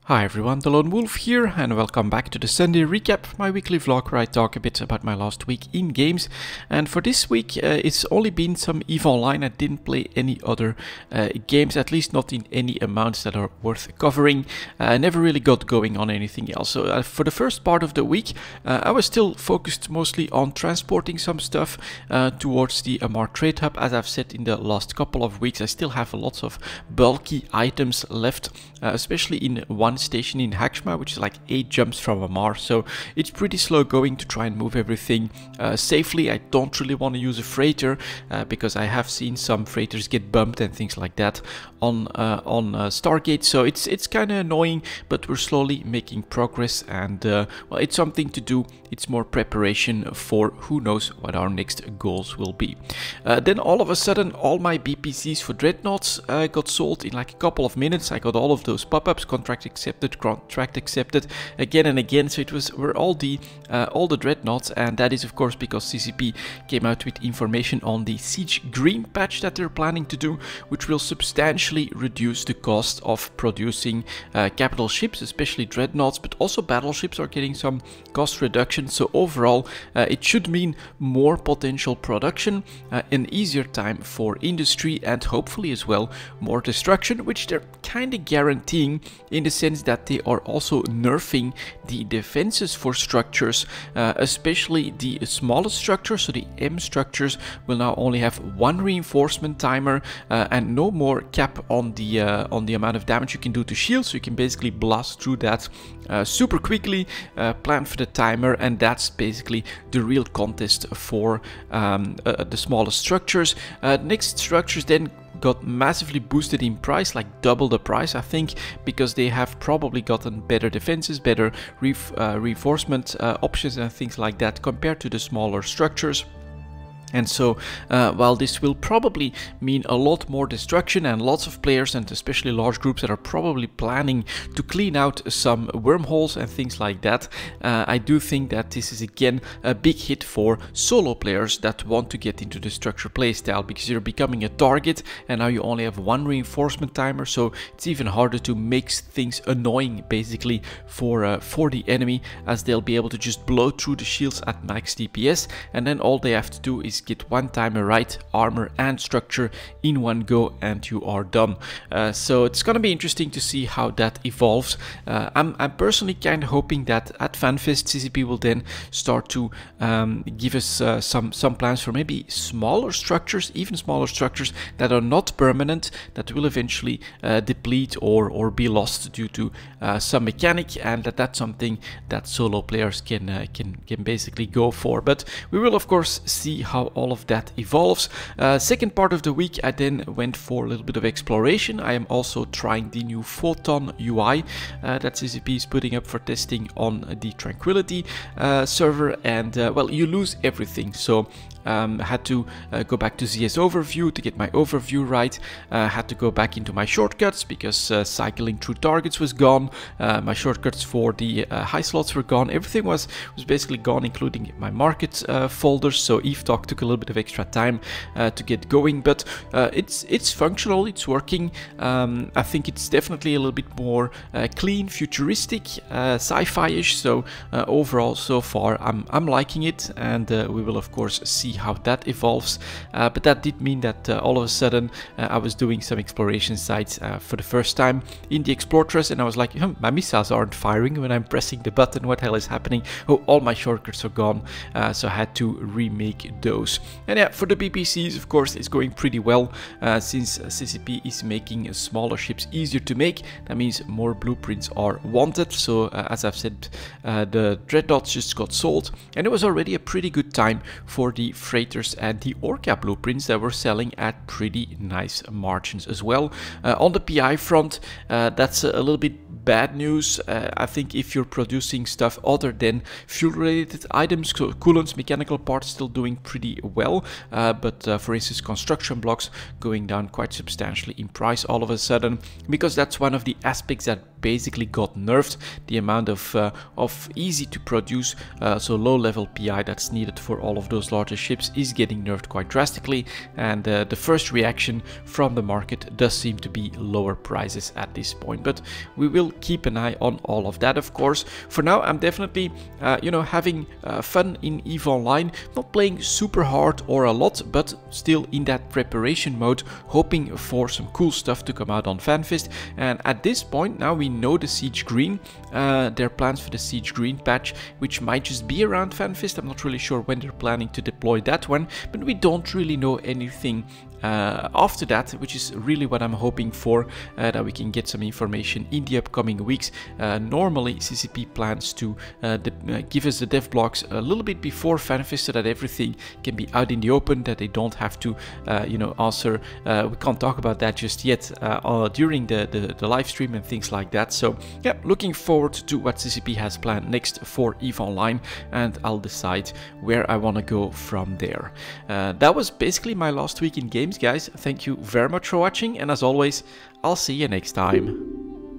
Hi everyone, delonewolf here, and welcome back to the Sunday recap, my weekly vlog where I talk a bit about my last week in games. And for this week, it's only been some EVE Online. I didn't play any other games, at least not in any amounts that are worth covering. I never really got going on anything else. So for the first part of the week, I was still focused mostly on transporting some stuff towards the Amar Trade Hub. As I've said in the last couple of weeks, I still have lots of bulky items left, especially in one station in Hakshma, which is like 8 jumps from Amar, so it's pretty slow going to try and move everything safely. I don't really want to use a freighter because I have seen some freighters get bumped and things like that on Stargate, so it's kind of annoying, but we're slowly making progress, and well, it's something to do. It's more preparation for who knows what our next goals will be. Then all of a sudden all my BPCs for Dreadnoughts got sold in like a couple of minutes. I got all of those pop-ups, contract accepted again and again, so it were all the Dreadnoughts, and that is of course because CCP came out with information on the Siege Green patch that they're planning to do, which will substantially reduce the cost of producing capital ships, especially Dreadnoughts, but also battleships are getting some cost reduction. So overall it should mean more potential production, an easier time for industry, and hopefully as well more destruction, which they're kind of guaranteeing in the sense that they are also nerfing the defenses for structures, especially the smallest structures. So the M structures will now only have one reinforcement timer and no more cap on the amount of damage you can do to shields. So you can basically blast through that super quickly, plan for the timer, and that's basically the real contest for the smallest structures. Next structures then got massively boosted in price, like double the price I think, because they have probably gotten better defenses, better reinforcement options and things like that compared to the smaller structures. And so while this will probably mean a lot more destruction and lots of players, and especially large groups that are probably planning to clean out some wormholes and things like that, I do think that this is again a big hit for solo players that want to get into the structure playstyle, because you're becoming a target and now you only have one reinforcement timer, so it's even harder to make things annoying basically for the enemy, as they'll be able to just blow through the shields at max DPS, and then all they have to do is get one timer right, armor and structure in one go, and you are done. So it's gonna be interesting to see how that evolves. I'm personally kind of hoping that at FanFest CCP will then start to give us some plans for maybe smaller structures, even smaller structures that are not permanent, that will eventually deplete or be lost due to some mechanic, and that's something that solo players can basically go for. But we will of course see how all of that evolves. Second part of the week I then went for a little bit of exploration. I am also trying the new Photon UI that CCP is putting up for testing on the Tranquility server, and well, you lose everything. So had to go back to ZS overview to get my overview right. Had to go back into my shortcuts because cycling through targets was gone. My shortcuts for the high slots were gone. Everything was basically gone, including my market folders. So EVE Talk took a little bit of extra time to get going, but it's functional, it's working. I think it's definitely a little bit more clean, futuristic, sci-fi-ish. So overall, so far, I'm liking it, and we will of course see how that evolves. But that did mean that all of a sudden I was doing some exploration sites for the first time in the Exploratress, and I was like, my missiles aren't firing when I'm pressing the button. What the hell is happening? Oh, all my shortcuts are gone. So I had to remake those. And yeah, for the BPCs, of course, it's going pretty well since CCP is making smaller ships easier to make. That means more blueprints are wanted. So as I've said, the Dreadnoughts just got sold, and it was already a pretty good time for the freighters and the Orca blueprints that were selling at pretty nice margins as well. On the PI front, that's a little bit bad news. I think if you're producing stuff other than fuel related items, so coolants, mechanical parts still doing pretty well, but for instance construction blocks going down quite substantially in price all of a sudden, because that's one of the aspects that basically got nerfed. The amount of easy to produce, so low level PI that's needed for all of those larger ships is getting nerfed quite drastically, and the first reaction from the market does seem to be lower prices at this point. But we will keep an eye on all of that, of course. For now, I'm definitely having fun in EVE Online, not playing super hard or a lot, but still in that preparation mode, hoping for some cool stuff to come out on FanFest. And at this point now we know the Siege Green, their plans for the Siege Green patch, which might just be around FanFest. I'm not really sure when they're planning to deploy that one, but we don't really know anything after that, which is really what I'm hoping for, that we can get some information in the upcoming weeks. Normally CCP plans to give us the dev blocks a little bit before FanFest so that everything can be out in the open, that they don't have to answer. We can't talk about that just yet during the live stream and things like that. So yeah, looking forward to what CCP has planned next for EVE Online, and I'll decide where I want to go from there. That was basically my last week in games, guys. Thank you very much for watching, and as always, I'll see you next time.